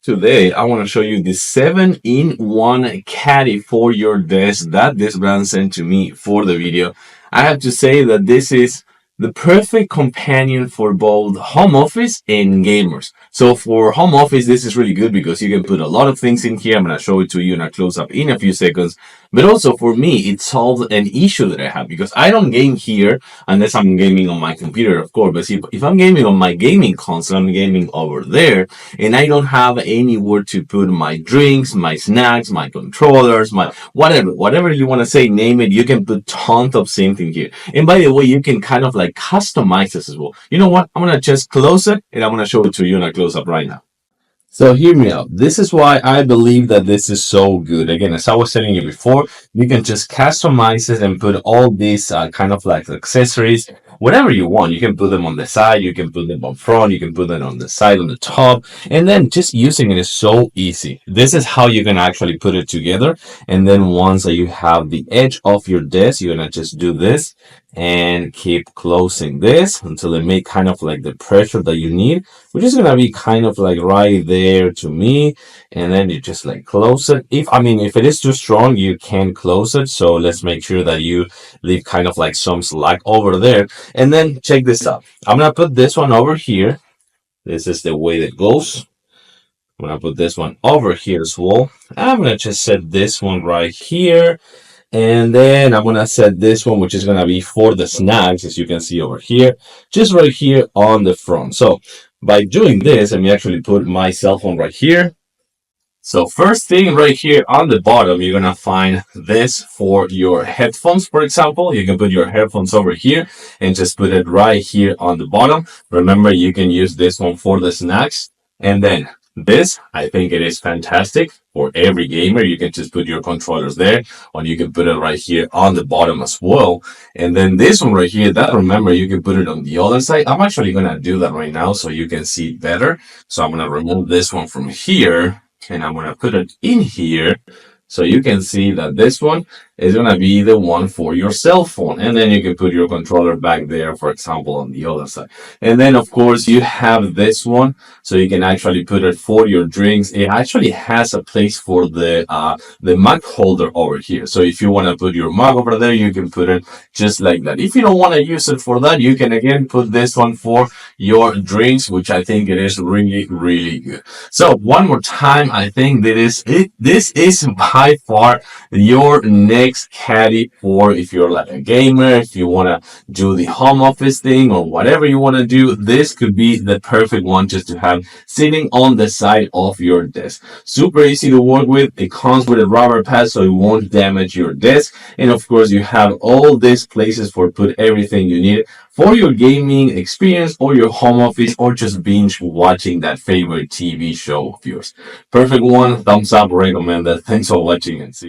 Today, I want to show you the 7-in-1 caddy for your desk that this brand sent to me for the video. I have to say that this is the perfect companion for both home office and gamers. So for home office, this is really good because you can put a lot of things in here. I'm going to show it to you in a close-up in a few seconds. But also for me, it solved an issue that I have because I don't game here unless I'm gaming on my computer, of course. But see, if I'm gaming on my gaming console, I'm gaming over there, and I don't have anywhere to put my drinks, my snacks, my controllers, my whatever you want to say, name it. You can put tons of things in here. And by the way, you can kind of like customize this as well. You know what? I'm gonna just close it and I'm gonna show it to you in a close up right now. So hear me out. This is why I believe that this is so good. Again, as I was telling you before, you can just customize it and put all these kind of like accessories, whatever you want. You can put them on the side, you can put them on front, you can put them on the side, on the top, and then just using it is so easy. This is how you can actually put it together. And then once you have the edge of your desk, you're gonna just do this and keep closing this until it make kind of like the pressure that you need, which is gonna be kind of like right there to me. And then you just like close it. If it is too strong, you can close it. So let's make sure that you leave kind of like some slack over there. And then check this out. I'm gonna put this one over here. This is the way that goes. I'm gonna put this one over here as well. I'm gonna just set this one right here. And then I'm gonna set this one, which is gonna be for the snacks, as you can see over here, just right here on the front. So by doing this, let me actually put my cell phone right here. So first thing right here on the bottom, you're gonna find this for your headphones, for example. You can put your headphones over here and just put it right here on the bottom. Remember, you can use this one for the snacks. And then this, I think it is fantastic for every gamer. You can just put your controllers there, or you can put it right here on the bottom as well. And then this one right here, that remember, you can put it on the other side. I'm actually gonna do that right now so you can see better. So I'm gonna remove this one from here and I'm gonna put it in here. So you can see that this one is going to be the one for your cell phone. And then you can put your controller back there, for example, on the other side. And then, of course, you have this one. So you can actually put it for your drinks. It actually has a place for the mug holder over here. So if you want to put your mug over there, you can put it just like that. If you don't want to use it for that, you can, again, put this one for your drinks, which I think it is really, really good. So one more time, I think that this is by far your next caddy for if you're like a gamer, if you want to do the home office thing or whatever you want to do. This could be the perfect one just to have sitting on the side of your desk. Super easy to work with. It comes with a rubber pad so it won't damage your desk. And of course, you have all these places for put everything you need for your gaming experience or your home office or just binge watching that favorite TV show of yours. Perfect one. Thumbs up, recommend that. Thanks for watching and see you.